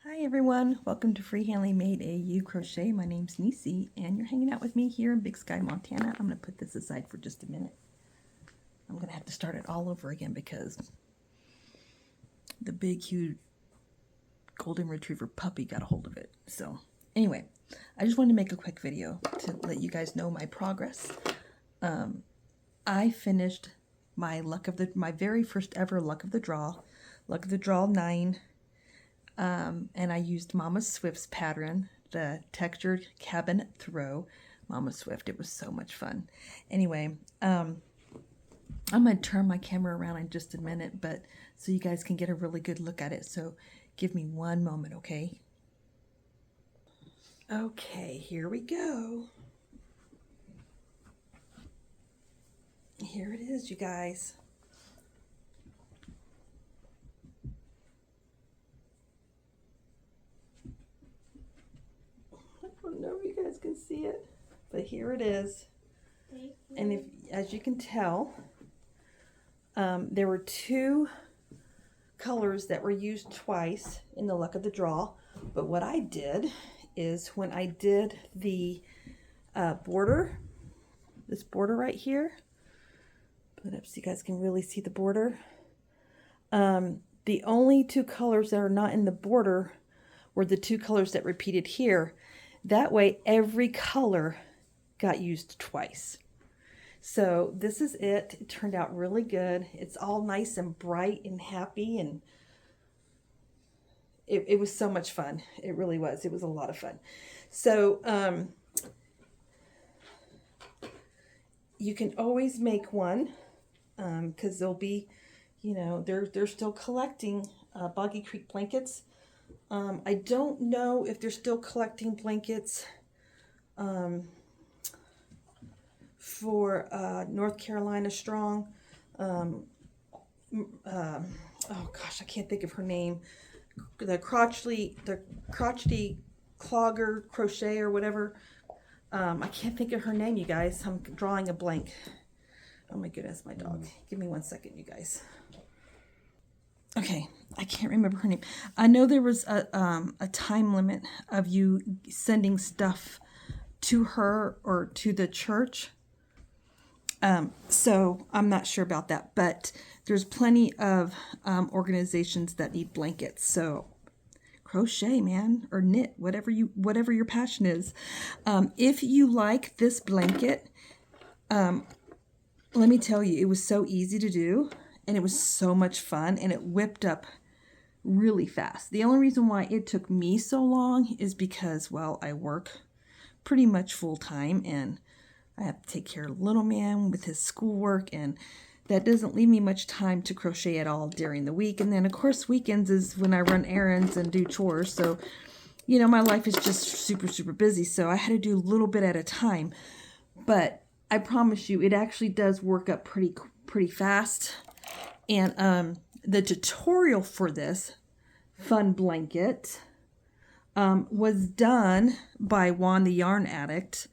Hi everyone, welcome to Freehandly Made AU Crochet. My name's Nisi and you're hanging out with me here in Big Sky, Montana. I'm going to put this aside for just a minute. I'm going to have to start it all over again because the big huge golden retriever puppy got a hold of it. So anyway, I just wanted to make a quick video to let you guys know my progress. I finished my my very first ever Luck of the Draw 9. And I used Momma Swift's pattern, the Textured Cabin Throw. Momma Swift, it was so much fun. Anyway, I'm going to turn my camera around in just a minute, but so you guys can get a really good look at it. So give me one moment, okay? Okay, here we go. Here it is, you guys. I don't know if you guys can see it, but here it is. And if, as you can tell, there were two colors that were used twice in the Luck of the Draw. But what I did is when I did the border, this border right here, put it up so you guys can really see the border. The only two colors that are not in the border were the two colors that repeated here. That way every color got used twice. So this is it. It turned out really good. It's all nice and bright and happy, and it was so much fun. It really was. It was a lot of fun. So you can always make one because they'll be, you know, they're still collecting Boggy Creek blankets. I don't know if they're still collecting blankets for North Carolina Strong. Oh gosh, I can't think of her name. The crotchety clogger crochet or whatever. I can't think of her name, you guys. I'm drawing a blank. Oh my goodness, my dog. Give me 1 second, you guys. Okay, I can't remember her name. I know there was a time limit of you sending stuff to her or to the church. So I'm not sure about that, but there's plenty of organizations that need blankets. So crochet, man, or knit, whatever your passion is. If you like this blanket, let me tell you, it was so easy to do. And it was so much fun, and it whipped up really fast. The only reason why it took me so long is because, well, I work pretty much full time, and I have to take care of little man with his schoolwork, and that doesn't leave me much time to crochet at all during the week. And then, of course, weekends is when I run errands and do chores. So, you know, my life is just super, super busy. So I had to do a little bit at a time. But I promise you, it actually does work up pretty fast. And the tutorial for this fun blanket was done by Juan the Yarn Addict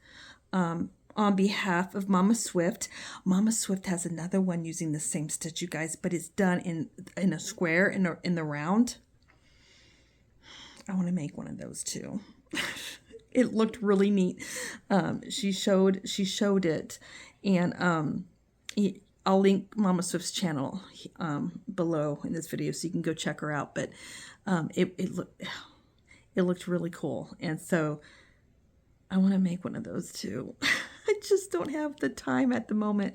on behalf of Momma Swift. Momma Swift has another one using the same stitch, you guys, but it's done in a square, in the round. I want to make one of those too. It looked really neat. She showed it, and I'll link Momma Swift's channel below in this video so you can go check her out. But it looked really cool, and so I want to make one of those too. I just don't have the time at the moment.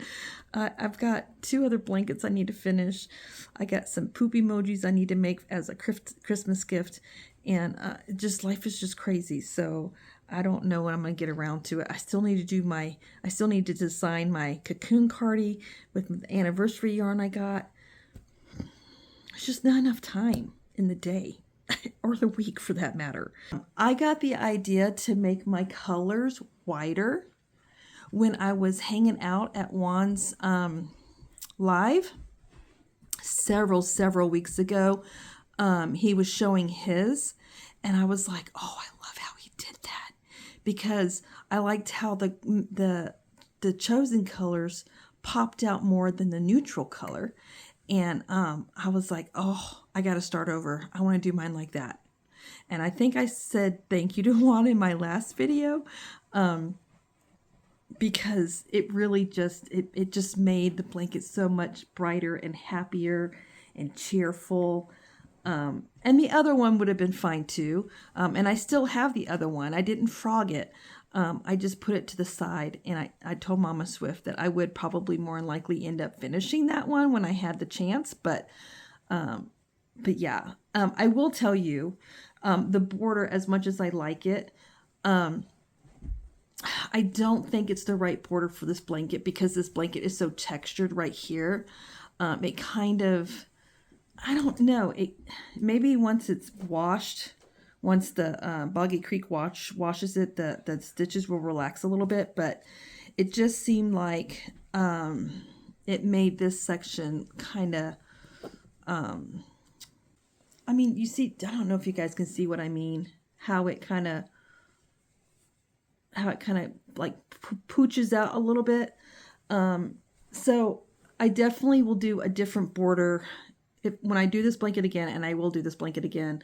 I've got 2 other blankets I need to finish. I got some poop emojis I need to make as a Christmas gift, and just life is just crazy. So I don't know when I'm going to get around to it. I still need to design my cocoon cardi with the anniversary yarn I got. It's just not enough time in the day or the week for that matter. I got the idea to make my colors whiter when I was hanging out at Juan's live several weeks ago. He was showing his, and I was like, oh, I love how he did that, because I liked how the chosen colors popped out more than the neutral color. And I was like, oh, I got to start over. I want to do mine like that. And I think I said thank you to Juan in my last video, because it really just, it just made the blanket so much brighter and happier and cheerful. And the other one would have been fine too. And I still have the other one. I didn't frog it. I just put it to the side, and I told Momma Swift that I would probably more than likely end up finishing that one when I had the chance. But yeah, I will tell you, the border, as much as I like it, I don't think it's the right border for this blanket, because this blanket is so textured right here. It kind of, I don't know, it maybe once it's washed, once the Boggy Creek washes it, the stitches will relax a little bit, but it just seemed like it made this section kind of, I mean, you see, I don't know if you guys can see what I mean, how it kind of like pooches out a little bit. So I definitely will do a different border when I do this blanket again, and I will do this blanket again.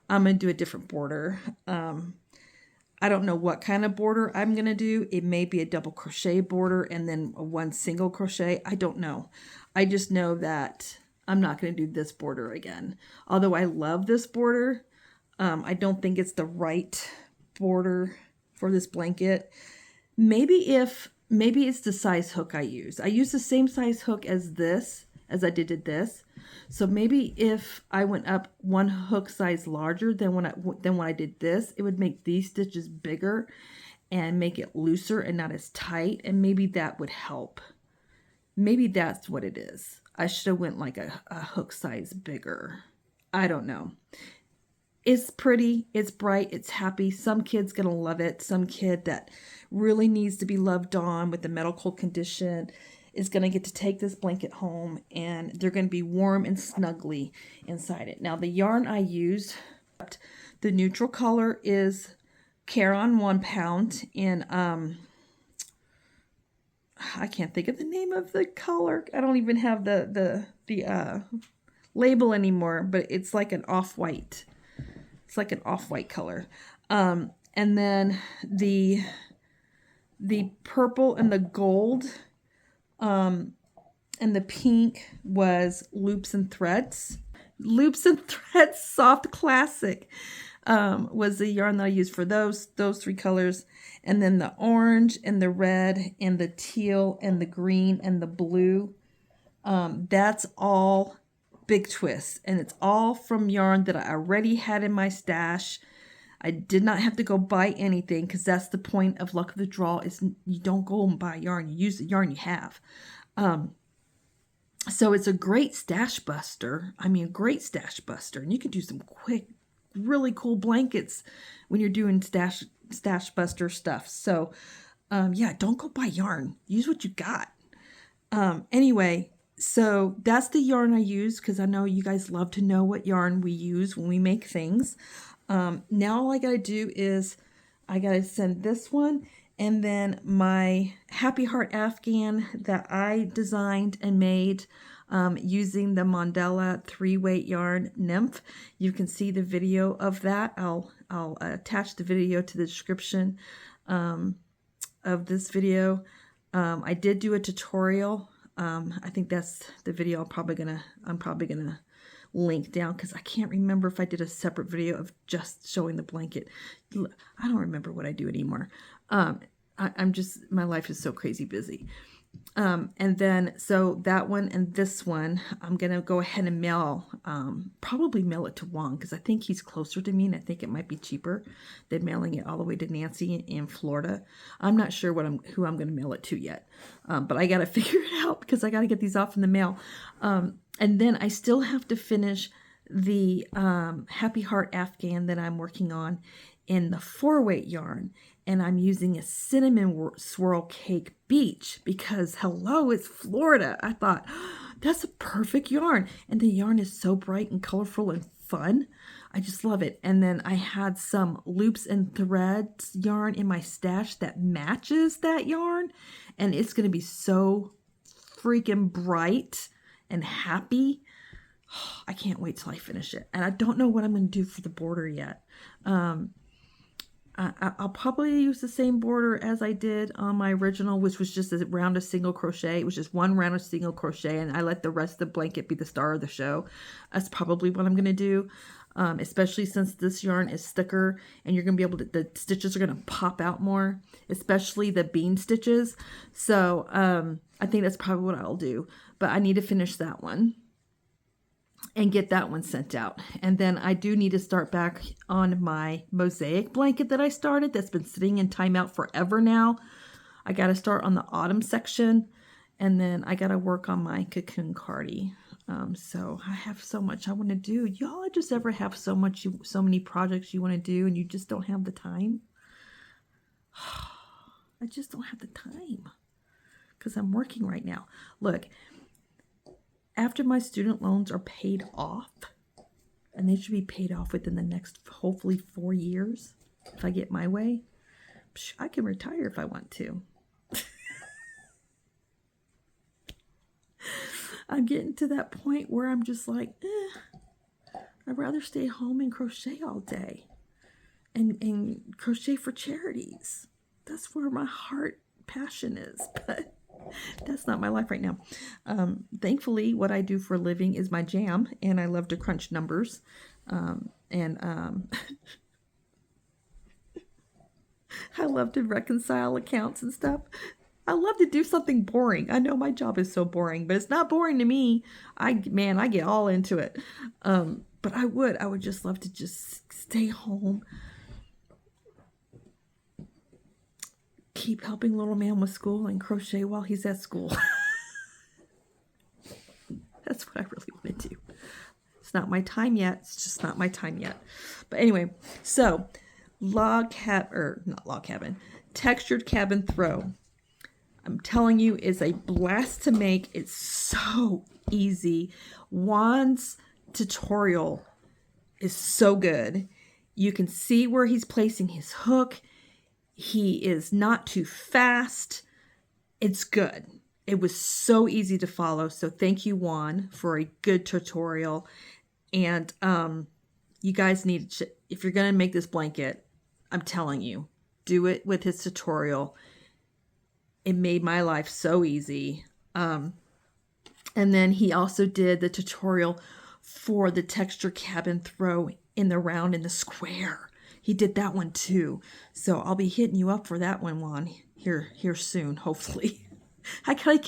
I'm going to do a different border. I don't know what kind of border I'm going to do. It may be a double crochet border and then one single crochet. I don't know. I just know that I'm not going to do this border again. Although I love this border, I don't think it's the right border for this blanket. Maybe it's the size hook I use. I use the same size hook as this, as I did this. So maybe if I went up one hook size larger than when I did this, it would make these stitches bigger and make it looser and not as tight. And maybe that would help. Maybe that's what it is. I should have went like a hook size bigger. I don't know. It's pretty, it's bright, it's happy. Some kid's gonna love it. Some kid that really needs to be loved on with a medical condition is gonna get to take this blanket home, and they're gonna be warm and snuggly inside it. Now the yarn I used, the neutral color is Caron 1 pound in, I can't think of the name of the color. I don't even have the label anymore, but it's like an off-white. It's like an off-white color. And then the purple and the gold and the pink was Loops and Threads. Loops and Threads Soft Classic was the yarn that I used for those three colors. And then the orange and the red and the teal and the green and the blue. That's all Big Twist, and it's all from yarn that I already had in my stash. I did not have to go buy anything, because that's the point of Luck of the Draw, is you don't go and buy yarn, you use the yarn you have. So it's a great stash buster. I mean, a great stash buster, and you can do some quick, really cool blankets when you're doing stash buster stuff. So yeah, don't go buy yarn, use what you got. Anyway, so that's the yarn I use, because I know you guys love to know what yarn we use when we make things. Now all I gotta do is I gotta send this one, and then my Happy Heart Afghan that I designed and made using the Mandala 3-weight yarn Nymph. You can see the video of that. I'll attach the video to the description of this video. I did do a tutorial. I think that's the video I'm probably gonna link down, because I can't remember if I did a separate video of just showing the blanket. I don't remember what I do anymore. I'm just, my life is so crazy busy. And then, so that one and this one, I'm going to go ahead and mail, probably mail it to Juan, because I think he's closer to me, and I think it might be cheaper than mailing it all the way to Nancy in Florida. I'm not sure who I'm going to mail it to yet. But I got to figure it out, because I got to get these off in the mail. And then I still have to finish the Happy Heart Afghan that I'm working on in the 4-weight yarn. And I'm using a cinnamon swirl cake beach, because hello, it's Florida. I thought, that's a perfect yarn. And the yarn is so bright and colorful and fun. I just love it. And then I had some Loops and Threads yarn in my stash that matches that yarn. And it's going to be so freaking bright and happy. I can't wait till I finish it. And I don't know what I'm going to do for the border yet. I'll probably use the same border as I did on my original, which was just a round of single crochet. It was just one round of single crochet, and I let the rest of the blanket be the star of the show. That's probably what I'm going to do, especially since this yarn is thicker, and you're going to be able to, the stitches are going to pop out more, especially the bean stitches. So I think that's probably what I'll do, but I need to finish that one and get that one sent out. And then I do need to start back on my mosaic blanket that I started that's been sitting in timeout forever now. I got to start on the autumn section, and then I got to work on my cocoon cardi. So I have so much I want to do. Y'all just ever have so many projects you want to do and you just don't have the time? I just don't have the time because I'm working right now. Look, after my student loans are paid off, and they should be paid off within the next, hopefully, 4 years, if I get my way, I can retire if I want to. I'm getting to that point where I'm just like, I'd rather stay home and crochet all day and crochet for charities. That's where my heart passion is, but that's not my life right now. Thankfully, what I do for a living is my jam, and I love to crunch numbers. I love to reconcile accounts and stuff. I love to do something boring. I know my job is so boring, but it's not boring to me. I get all into it. But I would just love to just stay home, keep helping little man with school, and crochet while he's at school. That's what I really want to do. It's not my time yet. It's just not my time yet. But anyway, so textured cabin throw. I'm telling you, is a blast to make. It's so easy. Juan's tutorial is so good. You can see where he's placing his hook. He is not too fast. It's good. It was so easy to follow. So thank you, Juan, for a good tutorial. And you guys need to, if you're going to make this blanket, I'm telling you, do it with his tutorial. It made my life so easy. And then he also did the tutorial for the texture cabin throw in the round in the square. He did that one too. So I'll be hitting you up for that one, Juan, here soon, hopefully. I gotta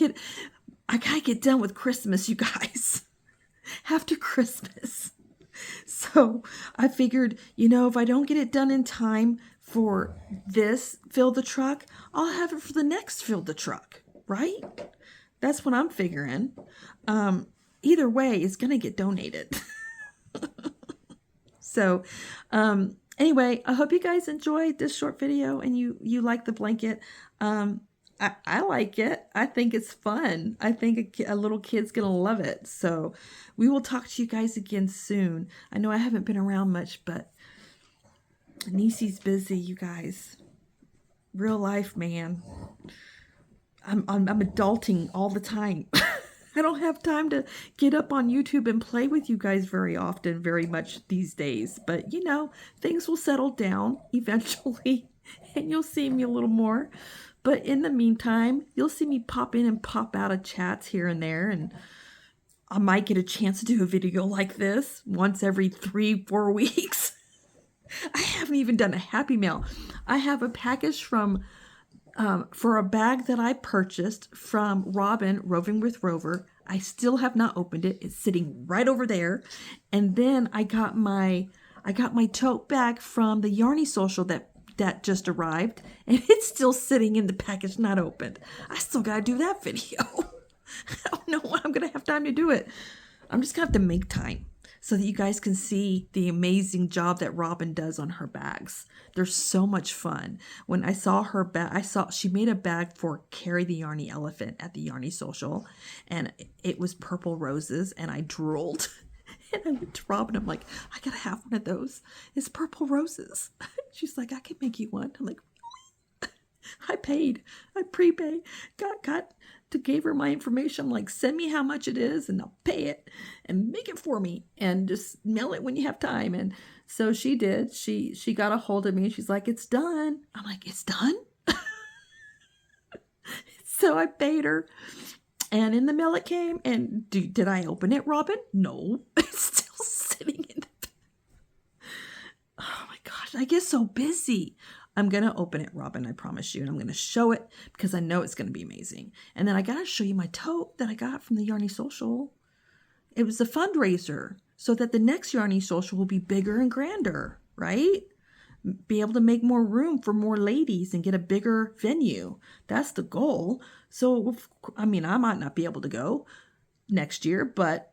get done with Christmas, you guys. After Christmas. So I figured, if I don't get it done in time for this Fill the Truck, I'll have it for the next Fill the Truck, right? That's what I'm figuring. Either way, it's going to get donated. So, anyway, I hope you guys enjoyed this short video and you like the blanket. I like it. I think it's fun. I think a little kid's going to love it. So we will talk to you guys again soon. I know I haven't been around much, but Niecy's busy, you guys. Real life, man. I'm adulting all the time. I don't have time to get up on YouTube and play with you guys very often, very much these days. But, things will settle down eventually, and you'll see me a little more. But in the meantime, you'll see me pop in and pop out of chats here and there, and I might get a chance to do a video like this once every 3-4 weeks. I haven't even done a Happy Mail. I have a package from for a bag that I purchased from Robin, Roving with Rover. I still have not opened it. It's sitting right over there. And then I got my tote bag from the Yarny Social that just arrived, and it's still sitting in the package, not opened. I still got to do that video. I don't know when I'm going to have time to do it. I'm just going to have to make time so that you guys can see the amazing job that Robin does on her bags. They're so much fun. When I saw her bag, she made a bag for Carrie the Yarny Elephant at the Yarny Social, and it was purple roses, and I drooled. And I went to Robin, I'm like, I gotta have one of those. It's purple roses. She's like, I can make you one. I'm like, really? I prepaid, got gave her my information. I'm like, send me how much it is and I'll pay it and make it for me and just mail it when you have time. And so she did. She got a hold of me and she's like, it's done. I'm like, it's done? So I paid her. And in the mail it came. And did I open it, Robin? No. It's still sitting in the... Oh my gosh, I get so busy. I'm going to open it, Robin, I promise you. And I'm going to show it because I know it's going to be amazing. And then I got to show you my tote that I got from the Yarny Social. It was a fundraiser so that the next Yarny Social will be bigger and grander, right? Be able to make more room for more ladies and get a bigger venue. That's the goal. So, I mean, I might not be able to go next year, but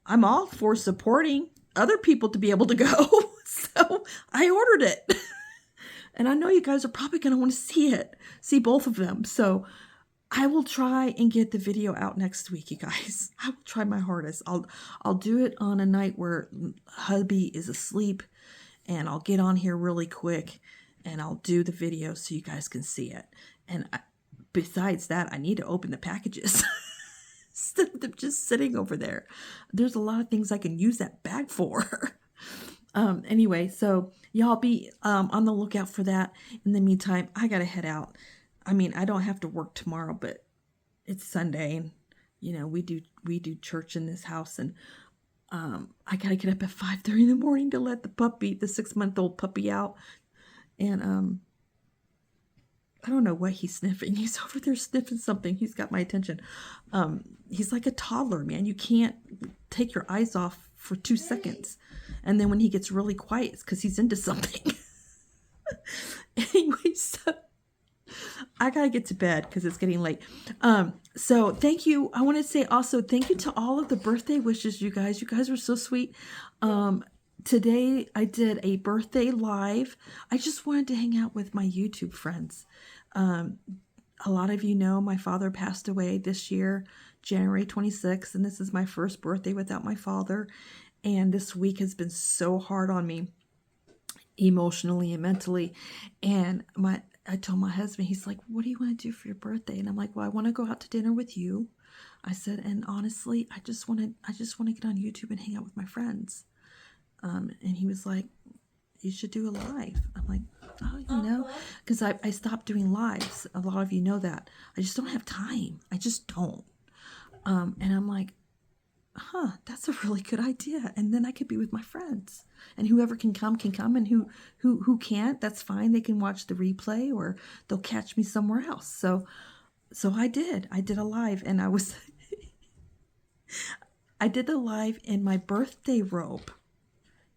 I'm all for supporting other people to be able to go. So I ordered it. And I know you guys are probably going to want to see both of them. So I will try and get the video out next week, you guys. I will try my hardest. I'll do it on a night where hubby is asleep, and I'll get on here really quick and I'll do the video so you guys can see it. And besides that, I need to open the packages. Instead of them just sitting over there. There's a lot of things I can use that bag for. Anyway, so y'all be on the lookout for that. In the meantime, I gotta head out. I mean, I don't have to work tomorrow, but it's Sunday, and you know we do church in this house, and I gotta get up at 5:30 in the morning to let the 6-month-old puppy out, and I don't know what he's sniffing. He's over there sniffing something. He's got my attention. He's like a toddler, man. You can't take your eyes off for 2 seconds. And then when he gets really quiet, it's because he's into something. Anyway, so I got to get to bed because it's getting late. So thank you. I want to say also thank you to all of the birthday wishes, you guys. You guys were so sweet. Today I did a birthday live. I just wanted to hang out with my YouTube friends. A lot of you know my father passed away this year, January 26th, and this is my first birthday without my father. And this week has been so hard on me emotionally and mentally. And I told my husband, he's like, what do you want to do for your birthday? And I'm like, well, I want to go out to dinner with you. I said, and honestly, I just want to get on YouTube and hang out with my friends. And he was like, you should do a live. I'm like, oh, you know, because I stopped doing lives. A lot of you know that. I just don't have time. I just don't. And I'm like, that's a really good idea. And then I could be with my friends, and whoever can come, and who can't, that's fine. They can watch the replay or they'll catch me somewhere else. So I did a live, and I did the live in my birthday robe.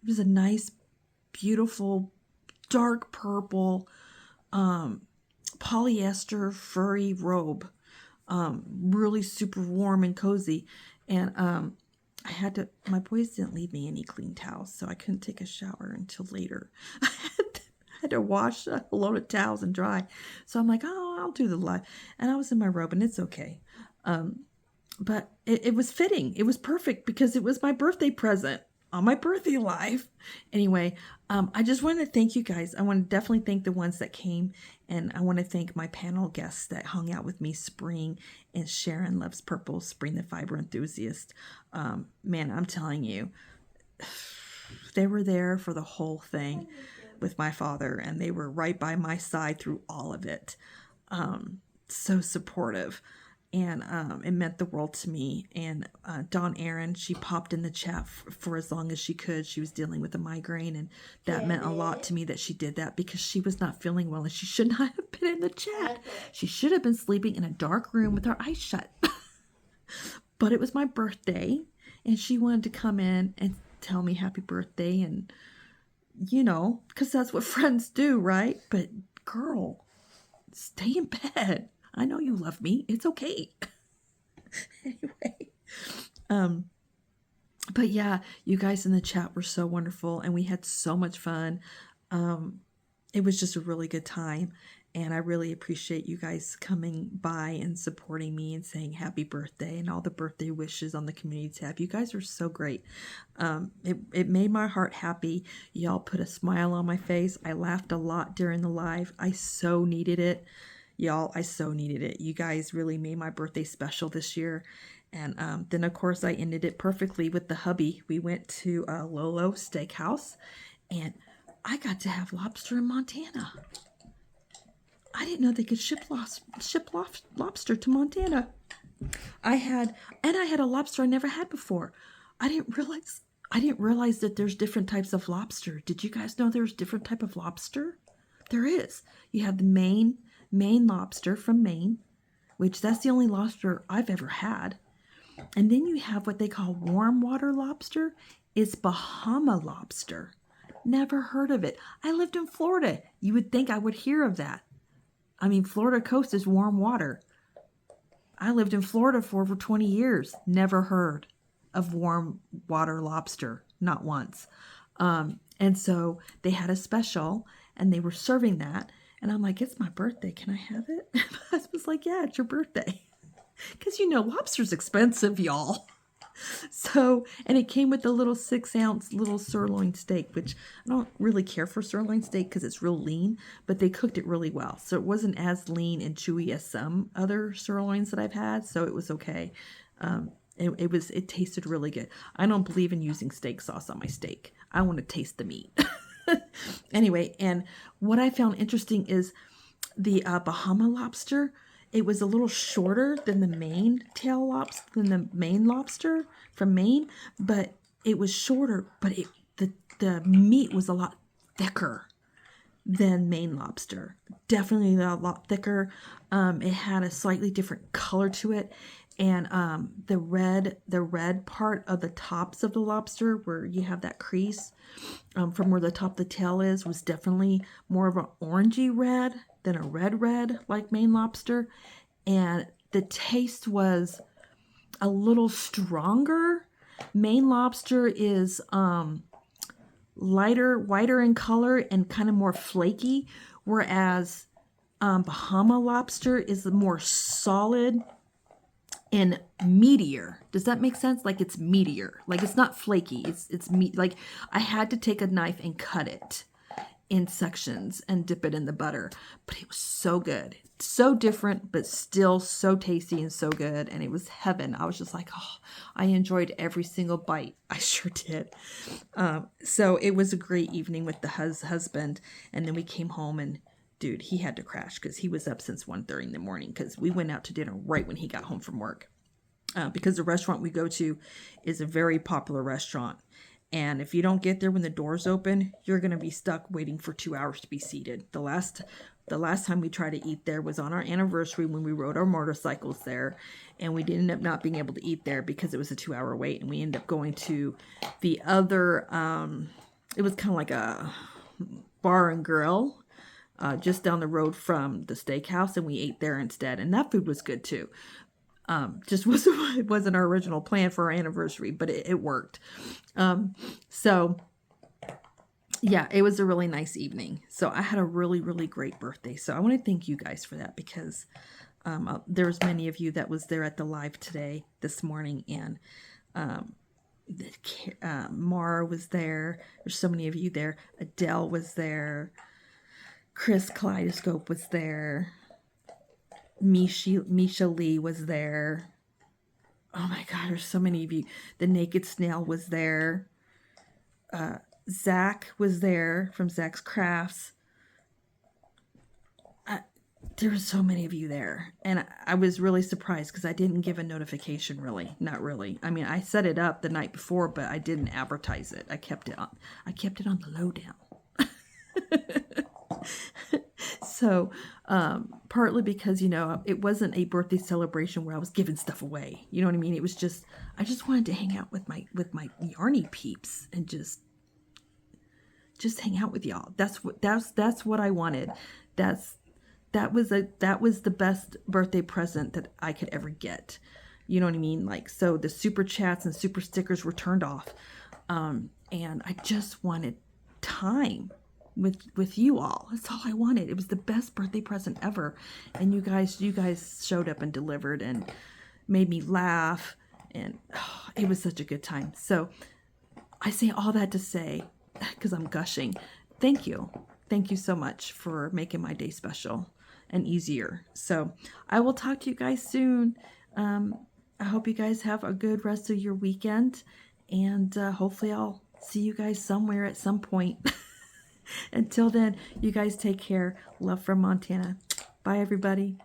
It was a nice, beautiful, dark purple, polyester furry robe. Really super warm and cozy. And my boys didn't leave me any clean towels, so I couldn't take a shower until later. I had to wash a load of towels and dry. So I'm like, oh, I'll do the live. And I was in my robe, and it's okay. But it was fitting. It was perfect because it was my birthday present on my birthday live. Anyway, I just want to thank you guys. I want to definitely thank the ones that came, and I want to thank my panel guests that hung out with me, Spring and Sharon Loves Purple, Spring the Fiber Enthusiast. Man, I'm telling you, they were there for the whole thing with my father, and they were right by my side through all of it. So supportive. And it meant the world to me. And Dawn Aaron, she popped in the chat for as long as she could. She was dealing with a migraine, and that meant a lot to me that she did that, because she was not feeling well, and she should not have been in the chat. She should have been sleeping in a dark room with her eyes shut. But it was my birthday, and she wanted to come in and tell me happy birthday, and you know, because that's what friends do, right? But girl, stay in bed. I know you love me. It's okay. Anyway. But yeah, you guys in the chat were so wonderful, and we had so much fun. It was just a really good time, and I really appreciate you guys coming by and supporting me and saying happy birthday and all the birthday wishes on the community tab. You guys were so great. It made my heart happy. Y'all put a smile on my face. I laughed a lot during the live. I so needed it. Y'all, I so needed it. You guys really made my birthday special this year. And then, of course, I ended it perfectly with the hubby. We went to Lolo Steakhouse, and I got to have lobster in Montana. I didn't know they could ship lobster to Montana. I had a lobster I never had before. I didn't realize that there's different types of lobster. Did you guys know there's different type of lobster? There is. You have the Maine lobster from Maine, which that's the only lobster I've ever had. And then you have what they call warm water lobster. It's Bahama lobster. Never heard of it. I lived in Florida. You would think I would hear of that. I mean, Florida coast is warm water. I lived in Florida for over 20 years. Never heard of warm water lobster. Not once. And so they had a special and they were serving that. And I'm like, it's my birthday. Can I have it? My husband's like, yeah, it's your birthday. Because, lobster's expensive, y'all. So, and it came with a little 6-ounce little sirloin steak, which I don't really care for sirloin steak because it's real lean, but they cooked it really well. So it wasn't as lean and chewy as some other sirloins that I've had. So it was okay. It tasted really good. I don't believe in using steak sauce on my steak. I want to taste the meat. Anyway, and what I found interesting is the Bahama lobster. It was a little shorter than the Maine lobster from Maine, but it was shorter, but the meat was a lot thicker than Maine lobster. Definitely a lot thicker. It had a slightly different color to it. And the red part of the tops of the lobster, where you have that crease from where the top of the tail is, was definitely more of an orangey red than a red like Maine lobster. And the taste was a little stronger. Maine lobster is whiter in color and kind of more flaky, whereas Bahama lobster is more solid and meatier. Does that make sense? Like it's meatier. Like it's not flaky. It's meat. Like I had to take a knife and cut it in sections and dip it in the butter. But it was so good. So different, but still so tasty and so good. And it was heaven. I was just like, oh, I enjoyed every single bite. I sure did. So it was a great evening with the husband. And then we came home and dude, he had to crash because he was up since 1:30 in the morning because we went out to dinner right when he got home from work. Because the restaurant we go to is a very popular restaurant. And if you don't get there when the doors open, you're going to be stuck waiting for 2 hours to be seated. The last time we tried to eat there was on our anniversary when we rode our motorcycles there. And we ended up not being able to eat there because it was a 2-hour wait. And we ended up going to the other, it was kind of like a bar and grill just down the road from the steakhouse. And we ate there instead. And that food was good too. Just wasn't our original plan for our anniversary, but it worked. So yeah, it was a really nice evening. So I had a really, really great birthday. So I want to thank you guys for that because there's many of you that was there at the live this morning, and Mara was there. There's so many of you there. Adele was there. Chris Kaleidoscope was there. Misha Lee was there. Oh my God, there's so many of you. The Naked Snail was there. Zach was there from Zach's Crafts. There were so many of you there. And I was really surprised because I didn't give a notification really. Not really. I mean, I set it up the night before, but I didn't advertise it. I kept it on the lowdown. So, partly because, it wasn't a birthday celebration where I was giving stuff away. You know what I mean? It was just, I just wanted to hang out with my Yarny peeps and just hang out with y'all. That's what I wanted. That was the best birthday present that I could ever get. You know what I mean? Like, so the super chats and super stickers were turned off. And I just wanted time with you all. That's all I wanted. It was the best birthday present ever. And you guys showed up and delivered and made me laugh. And it was such a good time. So I say all that to say, because I'm gushing, thank you. Thank you so much for making my day special and easier. So I will talk to you guys soon. I hope you guys have a good rest of your weekend, and hopefully I'll see you guys somewhere at some point. Until then, you guys take care. Love from Montana. Bye, everybody.